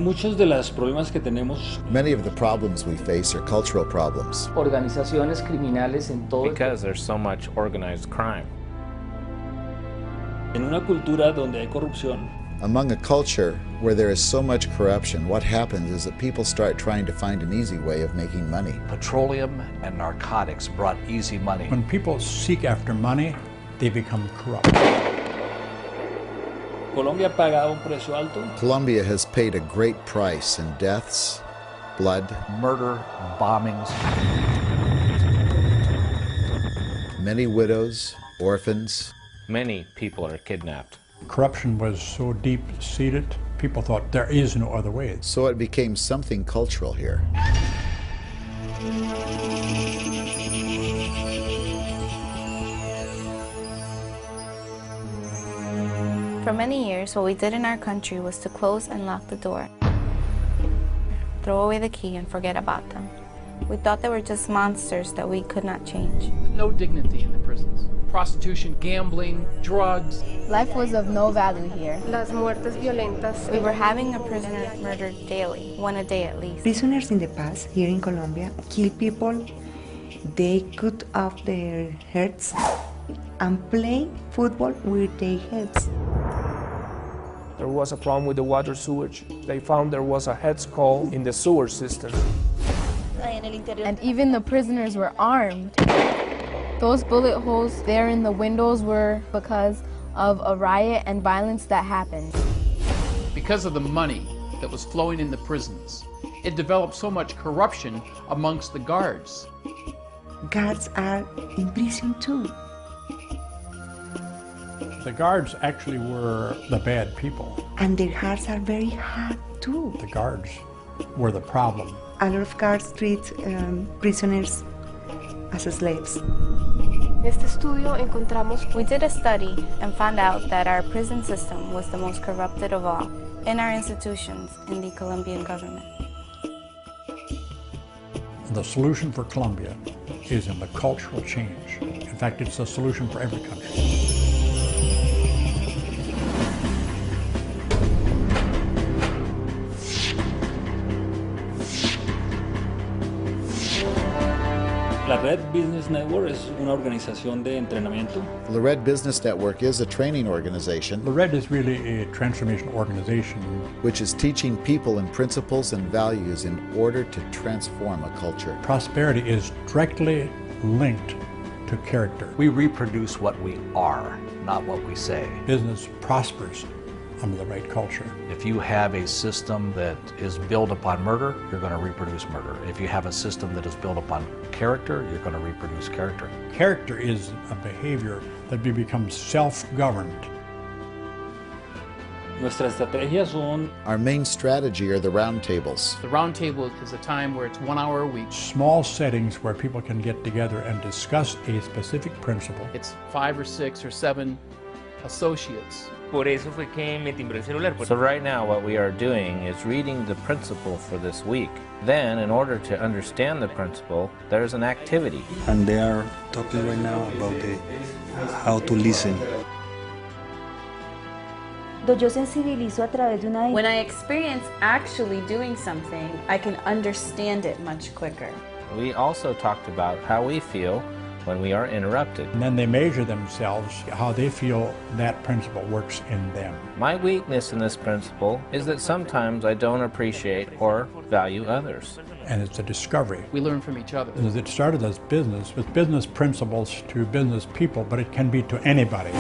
Muchos de los problemas que tenemos. Many of the problems we face are cultural problems. Organizaciones criminales en todo. Because there's so much organized crime. En una cultura donde hay corrupción. Among a culture where there is so much corruption, what happens is that people start trying to find an easy way of making money. Petroleum and narcotics brought easy money. When people seek after money, they become corrupt. Colombia ha pagado un precio alto. Colombia has paid a great price in deaths, blood, murder, bombings. Many widows, orphans. Many people are kidnapped. Corruption was so deep-seated, people thought there is no other way. So it became something cultural here. For many years, what we did in our country was to close and lock the door, throw away the key and forget about them. We thought they were just monsters that we could not change. No dignity in the prisons. Prostitution, gambling, drugs. Life was of no value here. Las muertes violentas. We were having a prisoner murdered daily, one a day at least. Prisoners in the past here in Colombia kill people. They cut off their heads and play football with their heads. There was a problem with the water sewage. They found there was a head skull in the sewer system. And even the prisoners were armed. Those bullet holes there in the windows were because of a riot and violence that happened. Because of the money that was flowing in the prisons, it developed so much corruption amongst the guards. Guards are in prison too. The guards actually were the bad people. And their hearts are very hard too. The guards were the problem. A lot of guards treat prisoners as slaves. Este estudio encontramos. We did a study and found out that our prison system was the most corrupted of all in our institutions in the Colombian government. The solution for Colombia is in the cultural change. In fact, it's the solution for every country. La Red Business Network es una organización de entrenamiento. The Red Business Network is a training organization. The Red is really a transformation organization which is teaching people in principles and values in order to transform a culture. Prosperity is directly linked to character. We reproduce what we are, not what we say. Business prospers under the right culture. If you have a system that is built upon murder, you're going to reproduce murder. If you have a system that is built upon character, you're going to reproduce character. Character is a behavior that becomes self-governed. Nuestra estrategia son. Our main strategy are the round tables. The round table is a time where it's 1 hour a week. Small settings where people can get together and discuss a specific principle. It's 5 or 6 or 7 associates. Por eso fue que me timbró el celular. So right now what we are doing is reading the principle for this week. Then, in order to understand the principle, there's an activity. And they are talking right now about how to listen. When I experience actually doing something, I can understand it much quicker. We also talked about how we feel when we are interrupted. And then they measure themselves, how they feel that principle works in them. My weakness in this principle is that sometimes I don't appreciate or value others. And it's a discovery. We learn from each other. It started as business, with business principles to business people, but it can be to anybody.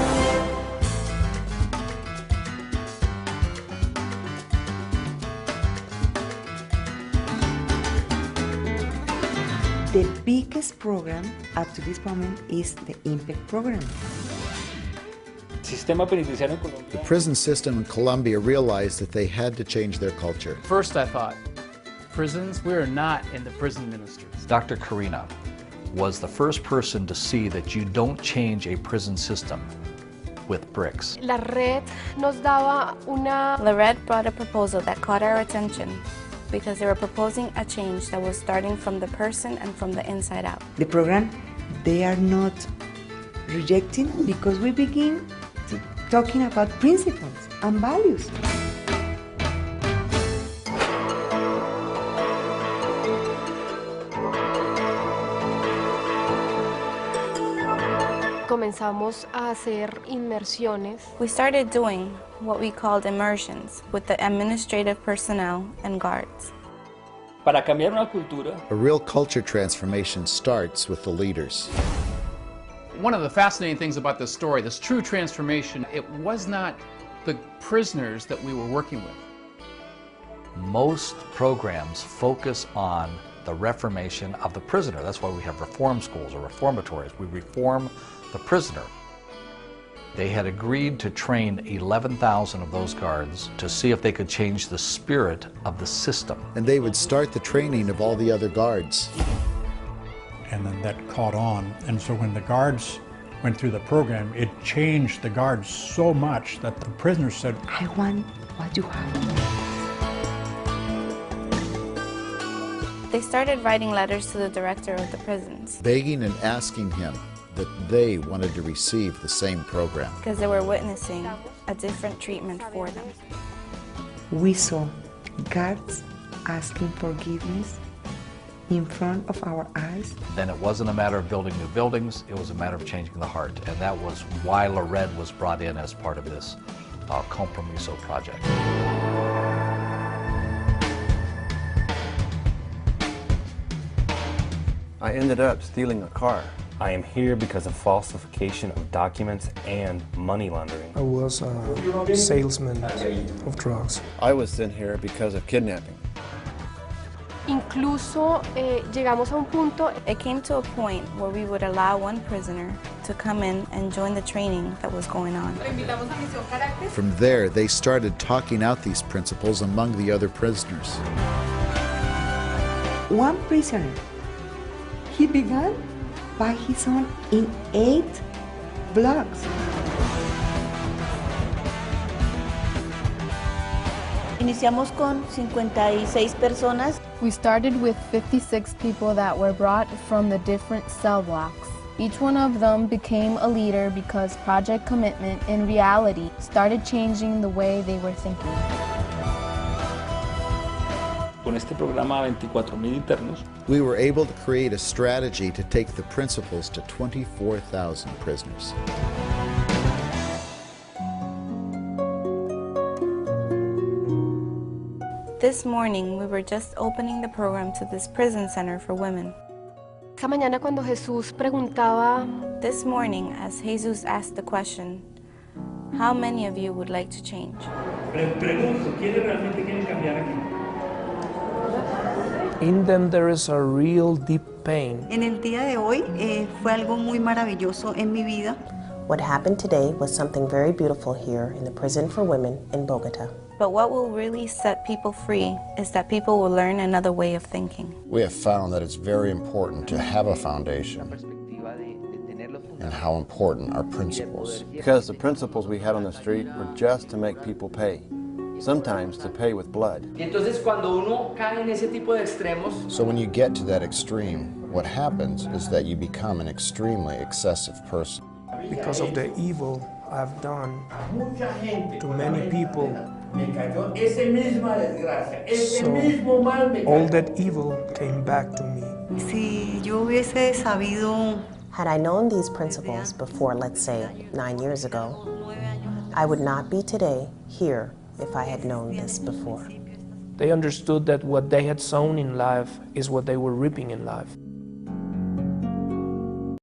The biggest program up to this moment is the Impact program. Sistema penitenciario en Colombia. The prison system in Colombia realized that they had to change their culture. First I thought, prisons, we're not in the prison ministries. Dr. Koera was the first person to see that you don't change a prison system with bricks. La Red nos daba una. La Red brought a proposal that caught our attention, because they were proposing a change that was starting from the person and from the inside out. The program, they are not rejecting because we begin talking about principles and values. comenzamos a hacer inmersiones. We started doing what we called immersions with the administrative personnel and guards. Para cambiar una cultura, A real culture transformation starts with the leaders. One of the fascinating things about this story, this true transformation, it was not the prisoners that we were working with. Most programs focus on the reformation of the prisoner. That's why we have reform schools or reformatories. We reform the prisoner. They had agreed to train 11,000 of those guards to see if they could change the spirit of the system. And they would start the training of all the other guards. And then that caught on. And so when the guards went through the program, it changed the guards so much that the prisoners said, I want what you have. They started writing letters to the director of the prisons Begging and asking him that they wanted to receive the same program. because they were witnessing a different treatment for them. We saw guards asking forgiveness in front of our eyes. Then it wasn't a matter of building new buildings, it was a matter of changing the heart. And that was why Lored was brought in as part of this Compromiso project. I ended up stealing a car. I am here because of falsification of documents and money laundering. I was a salesman of drugs. I was sent here because of kidnapping. Incluso llegamos a un punto. It came to a point where we would allow one prisoner to come in and join the training that was going on. From there, they started talking out these principles among the other prisoners. One prisoner, he began by his own in 8 blocks. Iniciamos con 56 personas. We started with 56 people that were brought from the different cell blocks. Each one of them became a leader because Project Commitment in reality started changing the way they were thinking. con este programa a 24,000 internos, we were able to create a strategy to take the principles to 24,000 prisoners. This morning, we were just opening the program to this prison center for women. Esta mañana cuando Jesús preguntaba, This morning, as Jesus asked the question, how many of you would like to change? pregunto, ¿quiénes realmente quieren cambiar aquí? In them there is a real deep pain. En el día de hoy fue algo muy maravilloso en mi vida. What happened today was something very beautiful here in the prison for women in Bogota. But what will really set people free is that people will learn another way of thinking. We have found that it's very important to have a foundation and how important are principles. Because the principles we had on the street were just to make people pay, sometimes to pay with blood. Entonces, cuando uno cae en ese tipo de extremos, So when you get to that extreme, what happens is that you become an extremely excessive person. Because of the evil I've done to many people, so all that evil came back to me. Si yo hubiese sabido. Had I known these principles before, let's say, 9 years ago, I would not be today here if I had known this before. They understood that what they had sown in life is what they were reaping in life.